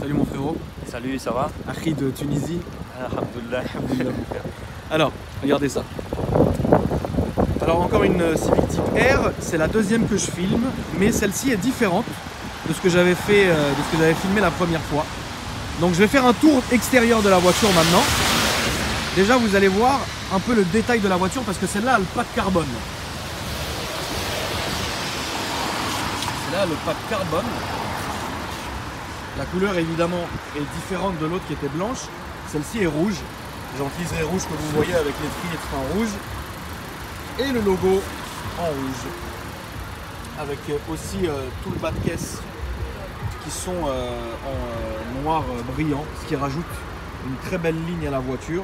Salut mon frérot. Salut, ça va? Akhi de Tunisie. Alhamdoulilah. Alhamdoulilah, mon frère. Alors, regardez ça. Alors encore une Civic Type R, c'est la deuxième que je filme, mais celle-ci est différente de ce que j'avais fait, de ce que j'avais filmé la première fois. Donc je vais faire un tour extérieur de la voiture maintenant. Déjà vous allez voir un peu le détail de la voiture parce que celle-là a le pack carbone. Celle-là, le pack carbone. La couleur évidemment est différente de l'autre qui était blanche. Celle-ci est rouge. J'ai utilisé rouge que vous voyez avec les tris et freins rouges. Et le logo en rouge. Avec aussi tout le bas de caisse qui sont en noir brillant, ce qui rajoute une très belle ligne à la voiture.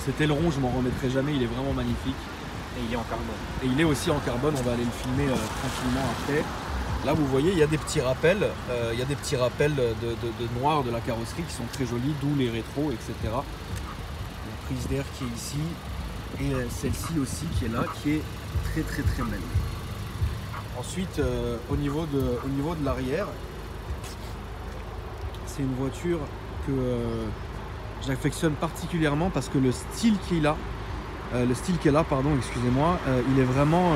Cet aileron, je m'en remettrai jamais, il est vraiment magnifique. Et il est en carbone. Et il est aussi en carbone, on va aller le filmer tranquillement après. Là vous voyez, il y a des petits rappels, de noir de la carrosserie qui sont très jolis, d'où les rétros, etc. La prise d'air qui est ici, et celle-ci aussi qui est là, qui est très très très belle. Ensuite, au niveau de l'arrière, c'est une voiture que j'affectionne particulièrement parce que le style qui est là, excusez-moi, il est vraiment,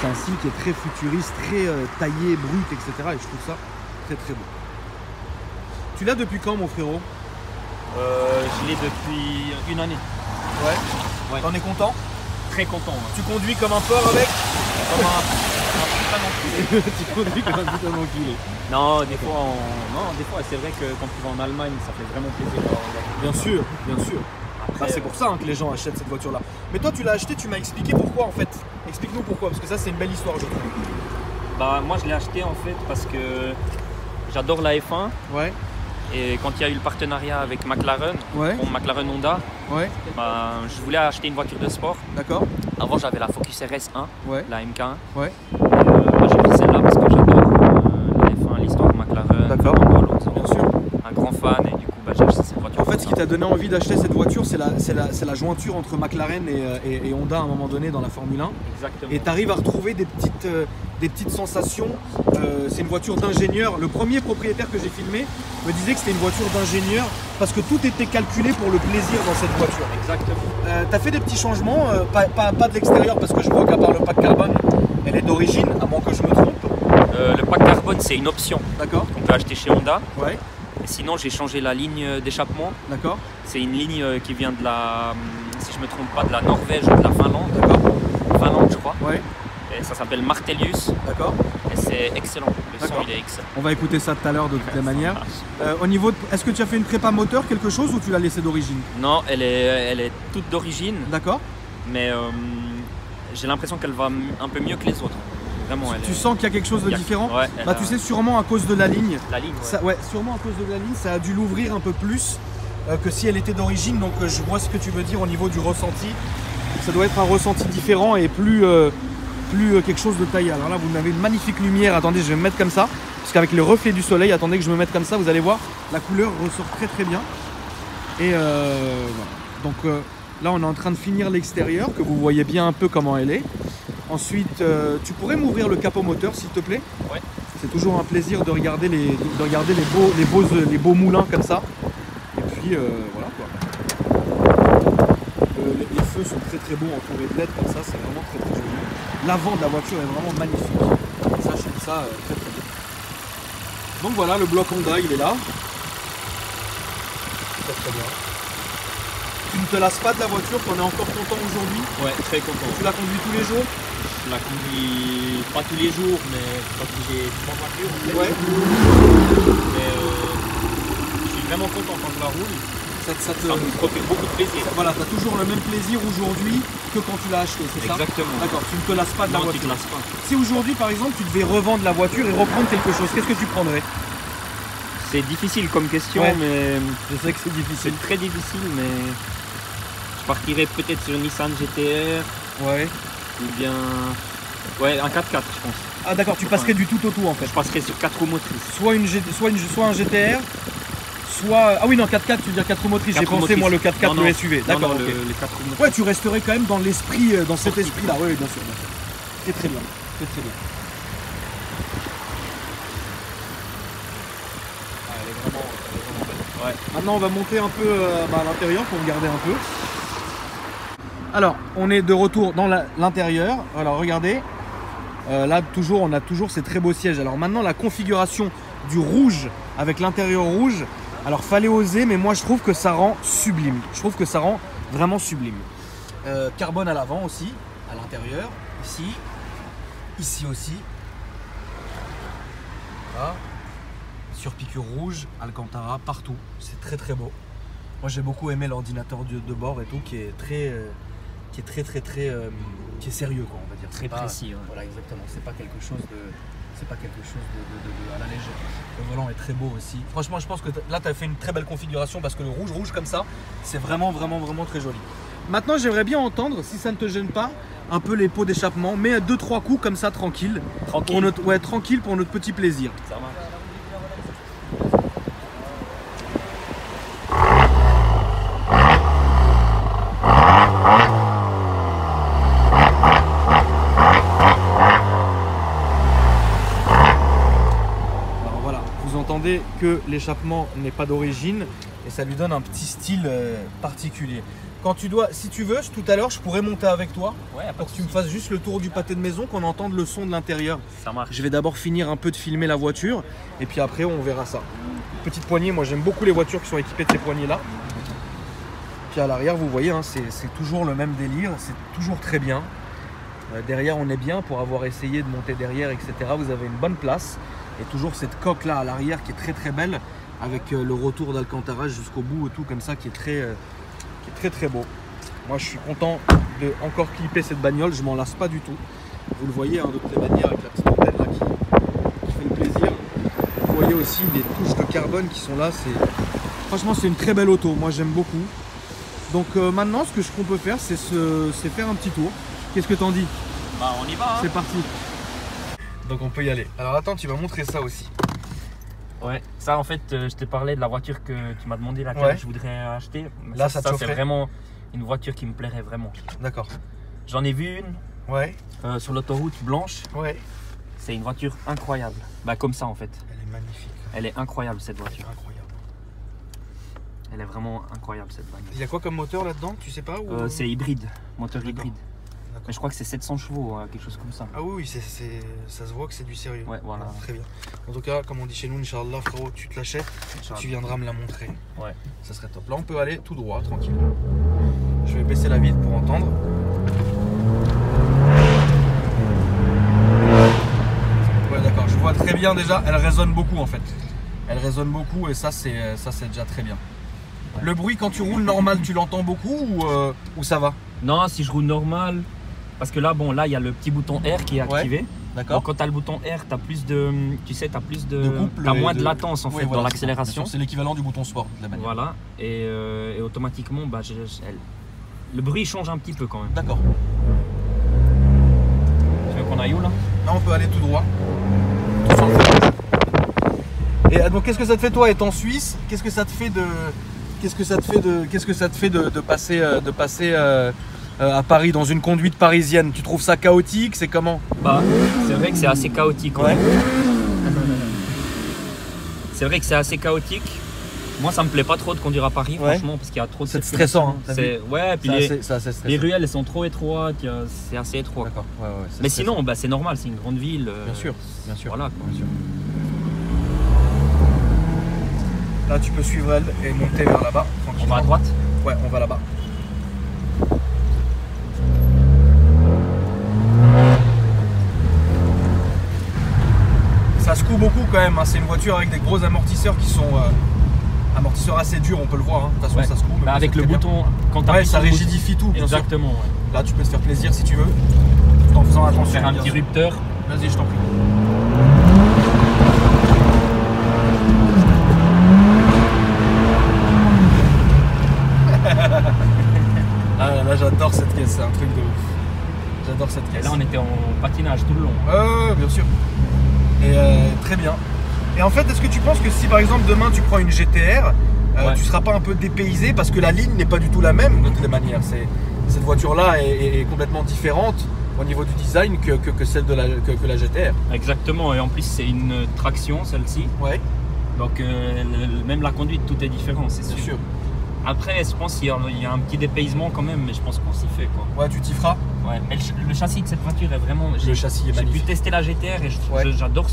c'est un style qui est très futuriste, très taillé, brut, etc. Et je trouve ça très très beau. Tu l'as depuis quand, mon frérot? Je l'ai depuis une année. Ouais. T'en es content? Très content. Ouais. Tu conduis comme un porc avec? Comme un putain d'enculé. Tu conduis comme un putain d'enculé. Non, des fois, c'est vrai que quand tu vas en Allemagne, ça fait vraiment plaisir. Bien sûr, bien sûr. Après, c'est pour ça que les gens achètent cette voiture-là. Mais toi, tu l'as acheté, tu m'as expliqué pourquoi en fait. Explique-nous pourquoi, parce que ça, c'est une belle histoire, je trouve. Bah, moi, je l'ai acheté en fait parce que j'adore la F1. Ouais. Et quand il y a eu le partenariat avec McLaren, Ouais. bon, McLaren Honda, Ouais. bah, je voulais acheter une voiture de sport. D'accord. Avant, j'avais la Focus RS1, Ouais. la MK1. Ouais. Bah, j'ai pris celle-là parce que j'adore la F1, l'histoire de McLaren. D'accord. Bien sûr. Un grand fan et du coup, bah, j'ai acheté cette voiture. En fait, ce qui t'a donné envie d'acheter cette voiture, c'est la jointure entre McLaren et Honda à un moment donné dans la Formule 1. Exactement. Et tu arrives à retrouver des petites sensations. C'est une voiture d'ingénieur. Le premier propriétaire que j'ai filmé me disait que c'était une voiture d'ingénieur parce que tout était calculé pour le plaisir dans cette voiture. Exactement. Tu as fait des petits changements, pas de l'extérieur parce que je vois qu'à part le pack carbone, elle est d'origine, à moins que je me trompe. Le pack carbone, c'est une option D'accord. qu'on peut acheter chez Honda. Ouais. Et sinon, j'ai changé la ligne d'échappement. D'accord. C'est une ligne qui vient de la, si je me trompe pas, de la Norvège ou de la Finlande. D'accord. Finlande, je crois. Ouais. Et ça s'appelle Martelius. D'accord. Et c'est excellent. Le son, il est excellent. On va écouter ça tout à l'heure de toutes les manières. Au niveau est-ce que tu as fait une prépa moteur, quelque chose, ou tu l'as laissé d'origine? Non, elle est toute d'origine. D'accord. Mais j'ai l'impression qu'elle va un peu mieux que les autres. Vraiment, Tu sens qu'il y a quelque chose de différent? Ouais, bah, tu sais, sûrement à cause de la ligne. La ligne, ouais. Ça, ouais, sûrement à cause de la ligne, ça a dû l'ouvrir un peu plus que si elle était d'origine. Donc je vois ce que tu veux dire au niveau du ressenti. Ça doit être un ressenti différent et plus quelque chose de taillé. Alors là, vous avez une magnifique lumière. Attendez, je vais me mettre comme ça. Parce qu'avec le reflet du soleil, attendez que je me mette comme ça, vous allez voir, la couleur ressort très très bien. Et voilà. Donc là, on est en train de finir l'extérieur, que vous voyez bien un peu comment elle est. Ensuite, tu pourrais m'ouvrir le capot moteur, s'il te plaît? Ouais. C'est toujours un plaisir de regarder les beaux moulins comme ça. Et puis voilà quoi. Les feux sont très très beaux entourés de LED comme ça, c'est vraiment très très joli. L'avant de la voiture est vraiment magnifique. Ça, je trouve ça très très bien. Donc voilà, le bloc Honda, il est là. Très très bien. Tu ne te lasses pas de la voiture, tu en es encore content aujourd'hui? Ouais, très content. Tu la conduis tous les jours? Je la conduis pas tous les jours, mais quand j'ai trois voitures, Ouais. Mais je suis vraiment content quand je la roule. Ça me procure beaucoup de plaisir. Voilà, tu as toujours le même plaisir aujourd'hui que quand tu l'as acheté, c'est ça? Exactement. D'accord, tu ne te lasses pas de la Non, voiture. tu te lasses pas. Si aujourd'hui, par exemple, tu devais revendre la voiture et reprendre quelque chose, qu'est-ce que tu prendrais? C'est difficile comme question, Ouais. mais Je sais que c'est difficile. c'est très difficile, mais je partirais peut-être sur une Nissan GTR Ouais. ou bien un 4x4, je pense. Ah d'accord, tu passerais du tout au tout en fait. Je passerais sur 4 roues motrices. Soit un GTR, soit... Ah oui non, 4x4, tu veux dire 4 roues motrices. J'ai 4 roues pensé moi le motrices. 4x4, Non, le SUV. Non, D'accord, non, ok. le 4 roues motrices. Ouais, tu resterais quand même dans l'esprit, dans cet esprit-là. Oui, bien sûr, bien sûr. C'est très bien, c'est très bien. elle est vraiment belle. Ouais. Maintenant, on va monter un peu à l'intérieur pour regarder un peu. Alors, on est de retour dans l'intérieur. Alors, regardez. Là, on a toujours ces très beaux sièges. Alors maintenant, la configuration du rouge avec l'intérieur rouge. Alors, fallait oser, mais moi, je trouve que ça rend sublime. Je trouve que ça rend vraiment sublime. Carbone à l'avant aussi, à l'intérieur, ici aussi. Voilà. Sur piqûre rouge, Alcantara, partout. C'est très très beau. Moi, j'ai beaucoup aimé l'ordinateur de bord et tout, qui est très qui est sérieux, quoi, on va dire. Très précis. Ouais. Voilà, exactement. C'est pas quelque chose de à la légère. Le volant est très beau aussi. Franchement, je pense que là, tu as fait une très belle configuration parce que le rouge comme ça, c'est vraiment très joli. Maintenant, j'aimerais bien entendre, si ça ne te gêne pas, un peu les pots d'échappement. Mais 2-3 coups comme ça, tranquille. Tranquille. Tranquille pour notre petit plaisir. Ça marche. Que l'échappement n'est pas d'origine et ça lui donne un petit style particulier. Si tu veux, tout à l'heure, je pourrais monter avec toi pour que tu me fasses juste le tour du pâté de maison, qu'on entende le son de l'intérieur. Ça marche. Je vais d'abord finir un peu de filmer la voiture et puis après on verra ça. Petite poignée, moi j'aime beaucoup les voitures qui sont équipées de ces poignées là. Puis à l'arrière, vous voyez, hein, c'est toujours le même délire, c'est toujours très bien. Derrière, on est bien pour avoir essayé de monter derrière, etc. Vous avez une bonne place. Et toujours cette coque là à l'arrière qui est très belle avec le retour d'Alcantara jusqu'au bout et tout comme ça qui est très beau. Moi je suis content de encore clipper cette bagnole, je m'en lasse pas du tout. Vous le voyez hein, de toutes les manières avec la petite antenne là qui fait le plaisir. Vous voyez aussi les touches de carbone qui sont là. Franchement c'est une très belle auto, moi j'aime beaucoup. Donc maintenant ce qu'on peut faire c'est faire un petit tour. Qu'est-ce que t'en dis? Bah on y va hein. C'est parti. Donc on peut y aller. Alors attends, tu vas montrer ça aussi. Ouais, ça en fait, je t'ai parlé de la voiture que tu m'as demandé laquelle je voudrais acheter. Mais là, ça c'est vraiment une voiture qui me plairait vraiment. D'accord. J'en ai vu une sur l'autoroute blanche. Ouais. C'est une voiture incroyable. Bah comme ça en fait. Elle est magnifique. Elle est incroyable cette voiture. Incroyable. Elle est vraiment incroyable cette voiture. Il y a quoi comme moteur là-dedans? Tu sais pas ou... C'est hybride, moteur hybride. Mais je crois que c'est 700 chevaux, quelque chose comme ça. Ah oui, ça se voit que c'est du sérieux. Ouais, voilà. Très bien. En tout cas, comme on dit chez nous, Inch'Allah, frérot, tu te l'achètes, tu viendras me la montrer. Ouais. Ça serait top. Là, on peut aller tout droit, tranquille. Je vais baisser la vitre pour entendre. Ouais, d'accord. Je vois très bien déjà. Elle résonne beaucoup en fait. Elle résonne beaucoup et ça, c'est déjà très bien. Ouais. Le bruit quand tu roules normal, tu l'entends beaucoup ou ça va? Non, si je roule normal, parce que là, bon, là, il y a le petit bouton R qui est activé. Ouais, d'accord. Donc, quand tu as le bouton R, tu as plus de, tu sais, couple, t'as moins de latence en fait voilà, dans l'accélération. C'est l'équivalent du bouton sport de la manière. Voilà, et automatiquement, bah, le bruit change un petit peu quand même. D'accord. Tu veux qu'on aille où là? Là, on peut aller tout droit. Et donc, qu'est-ce que ça te fait toi étant Suisse? Qu'est-ce que ça te fait de passer à Paris dans une conduite parisienne? Tu trouves ça chaotique? C'est comment? Bah, c'est vrai que c'est assez chaotique. Ouais. C'est vrai que c'est assez chaotique. Moi, ça me plaît pas trop de conduire à Paris, franchement, parce qu'il y a trop de. C'est stressant. Hein, ouais, puis les ruelles elles sont trop étroites. C'est assez étroit. D'accord. Ouais, mais sinon, bah, c'est normal. C'est une grande ville. Bien sûr. Voilà. Quoi. Bien sûr. Là, tu peux suivre elle et monter vers là-bas. On va à droite? Ouais, on va là-bas. Ça secoue beaucoup quand même. Hein. C'est une voiture avec des gros amortisseurs qui sont amortisseurs assez durs, on peut le voir. Hein. De toute façon, ça secoue. Bah, avec le bouton, quand tu appuies ça rigidifie tout. Bien exactement. Sûr. Ouais. Là, tu peux te faire plaisir si tu veux, tout en faisant attention. Faire un petit rupteur. Vas-y, je t'en prie. Là j'adore cette caisse, c'est un truc de ouf. J'adore cette caisse. Et là on était en patinage tout le long. Bien sûr. Et très bien. Et en fait, est-ce que tu penses que si par exemple demain tu prends une GTR, tu seras pas un peu dépaysé parce que la ligne n'est pas du tout la même de toutes les manières? Cette voiture-là est complètement différente au niveau du design que celle que la GTR. Exactement, et en plus c'est une traction celle-ci. Ouais. Donc même la conduite, tout est différent, c'est Bien sûr. sûr. Après, je pense qu'il y a un petit dépaysement quand même, mais je pense qu'on s'y fait quoi. Ouais, tu t'y feras. Ouais, mais le châssis de cette voiture est vraiment. Le châssis est J'ai pu magnifique. tester la GTR et Ouais. j'adore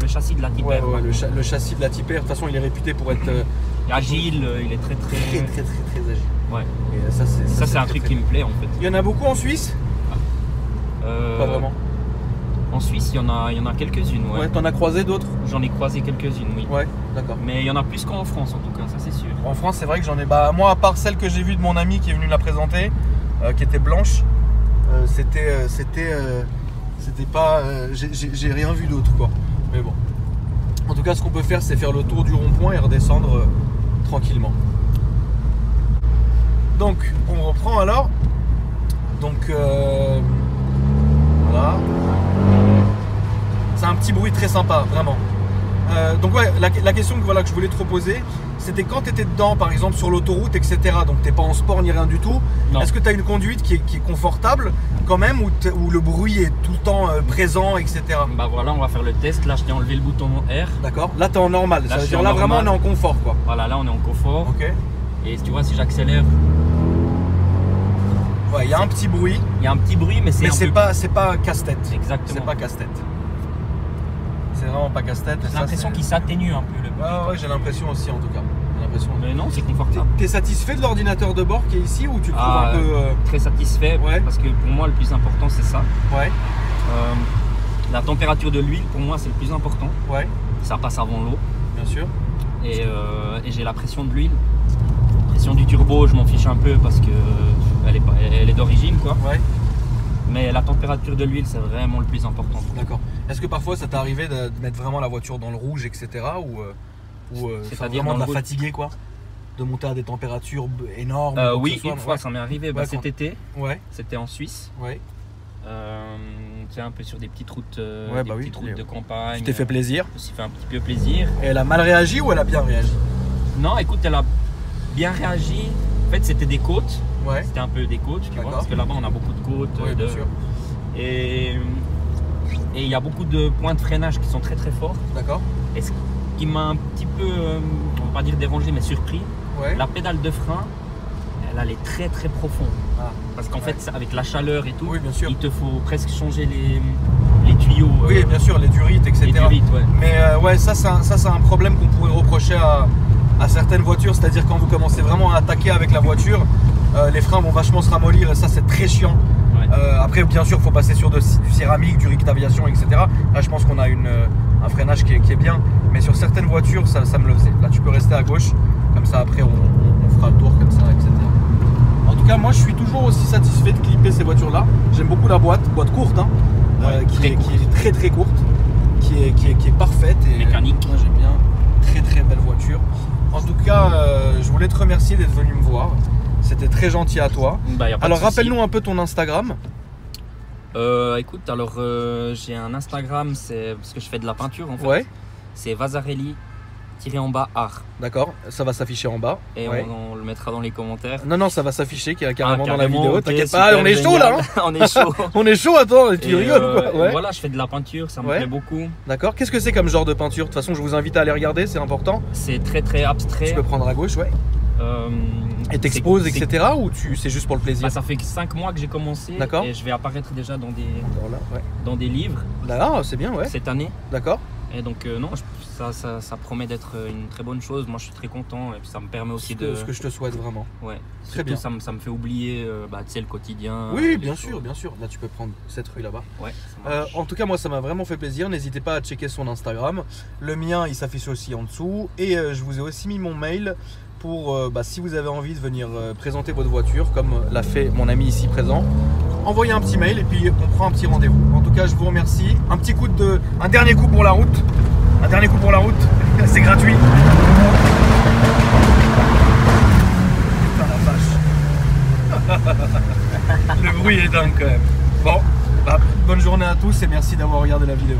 le châssis de la Type Ouais, R. ouais, le châssis de la Type R, de toute façon, il est réputé pour être Agile, il est très très agile. Ouais. Et ça, C'est un truc qui me plaît en fait. Il y en a beaucoup en Suisse? Pas vraiment. En Suisse, il y en a quelques-unes, ouais. Ouais, t'en as croisé d'autres? J'en ai croisé quelques-unes, oui. Ouais, d'accord. Mais il y en a plus qu'en France en tout cas, ça c'est sûr. En France, c'est vrai que j'en ai. Bah, moi, à part celle que j'ai vue de mon ami qui est venu la présenter, qui était blanche, c'était pas. J'ai rien vu d'autre, quoi. Mais bon. En tout cas, ce qu'on peut faire, c'est faire le tour du rond-point et redescendre tranquillement. Donc, on reprend alors. Donc, voilà. C'est un petit bruit très sympa, vraiment. Donc ouais, la question que je voulais te reposer, c'était quand tu étais dedans, par exemple sur l'autoroute, etc. Donc t'es pas en sport ni rien du tout. Est-ce que tu as une conduite qui est confortable quand même, où le bruit est tout le temps présent, etc. Bah voilà, on va faire le test. Là, je t'ai enlevé le bouton R. D'accord. Là, tu es en normal. Là, Ça veut dire là, vraiment, on est en confort, quoi. Voilà, là, on est en confort. Ok. Et tu vois, si j'accélère, ouais, il y a un petit bruit. il y a un petit bruit, mais c'est pas casse-tête. Exactement. C'est pas casse-tête. C'est vraiment pas casse-tête. J'ai l'impression qu'il s'atténue un peu le bruit. Ouais, j'ai l'impression aussi, en tout cas. Mais non, c'est confortable. T'es satisfait de l'ordinateur de bord qui est ici ou tu le trouves un peu. Très satisfait, Ouais. parce que pour moi, le plus important, c'est ça. Ouais, La température de l'huile, pour moi, c'est le plus important. ouais, Ça passe avant l'eau. bien sûr. Et j'ai la pression de l'huile. La pression du turbo, je m'en fiche un peu parce que elle est d'origine, quoi. Ouais, Mais la température de l'huile, c'est vraiment le plus important. d'accord. Est-ce que parfois ça t'est arrivé de mettre vraiment la voiture dans le rouge, etc. Ou C'est-à-dire vraiment dans de la le rouge fatiguer, quoi? De monter à des températures énormes? quoi que Oui, ce soit, une fois, ouais. ça m'est arrivé Ouais, cet été. Ouais, C'était en Suisse. ouais. Tu sais, un peu sur des petites routes, Ouais, bah oui, petites routes de campagne. Tu t'es fait plaisir. Je me suis fait un petit peu plaisir. Et elle a mal réagi ou elle a bien réagi? Non, écoute, elle a bien réagi. En fait, c'était des côtes. Ouais, C'était un peu des côtes, tu vois, D'accord. parce que là-bas, on a beaucoup de côtes. ouais, bien sûr. Et il y a beaucoup de points de freinage qui sont très très forts. D'accord. Et ce qui m'a un petit peu, on va pas dire dérangé, mais surpris, Ouais. la pédale de frein, elle est très très profonde. Ah. Parce qu'en Ouais. fait, avec la chaleur et tout, Oui, bien sûr. il te faut presque changer les tuyaux. Oui, bien sûr, les durites, etc. Les durites, ouais. Mais ouais, ça c'est un problème qu'on pourrait reprocher à certaines voitures, c'est-à-dire quand vous commencez vraiment à attaquer avec la voiture, les freins vont vachement se ramollir et ça c'est très chiant. Ouais. Après, bien sûr, il faut passer sur du céramique, du Rict Aviation, etc. Là, je pense qu'on a un freinage qui est bien, mais sur certaines voitures, ça me le faisait. Là, tu peux rester à gauche, comme ça après on fera le tour comme ça, etc. En tout cas, moi je suis toujours aussi satisfait de clipper ces voitures-là. J'aime beaucoup la boîte courte, hein, Ouais, qui est très très courte, qui est parfaite. Et Mécanique. moi j'aime bien, très très belle voiture. En tout cas, je voulais te remercier d'être venu me voir. C'était très gentil à toi. Bah, y a pas Alors de souci. rappelle-nous un peu ton Instagram. Écoute, alors j'ai un Instagram, c'est parce que je fais de la peinture en fait. Ouais, C'est Vasarely-art. d'accord, ça va s'afficher en bas. Et Ouais. on le mettra dans les commentaires. Non, ça va s'afficher carrément dans la carrément, vidéo. ok, T'inquiète super, pas, on est chaud là. Hein. on est chaud. On est chaud, attends, tu Et, rigoles ou quoi? Ouais. Voilà, je fais de la peinture, ça me Ouais. plaît beaucoup. D'accord, qu'est-ce que c'est comme genre de peinture? De toute façon, je vous invite à aller regarder, c'est important. C'est très très abstrait. Tu peux prendre à gauche, ouais. Euh, Et t'exposes, c'est- etc. Ou c'est juste pour le plaisir? Bah, ça fait que 5 mois que j'ai commencé. D'accord. Et je vais apparaître déjà Voilà, ouais. dans des livres Là, c'est bien, ouais. cette année. D'accord. Et donc non, ça promet d'être une très bonne chose. Moi je suis très content et puis ça me permet aussi Ce que je te souhaite vraiment. Ouais. Très bien. Surtout, ça me fait oublier tu sais, le quotidien. Oui, les bien choses. sûr, bien sûr. Là, tu peux prendre cette rue là-bas. Ouais, ça marche. En tout cas, moi, ça m'a vraiment fait plaisir. N'hésitez pas à checker son Instagram. Le mien, il s'affiche aussi en dessous. Et je vous ai aussi mis mon mail pour, si vous avez envie de venir présenter votre voiture, comme l'a fait mon ami ici présent. Envoyez un petit mail et puis on prend un petit rendez-vous. En tout cas, je vous remercie. Un dernier coup pour la route. Un dernier coup pour la route. C'est gratuit. Putain, la vache. Le bruit est dingue quand même. Bon, bonne journée à tous et merci d'avoir regardé la vidéo.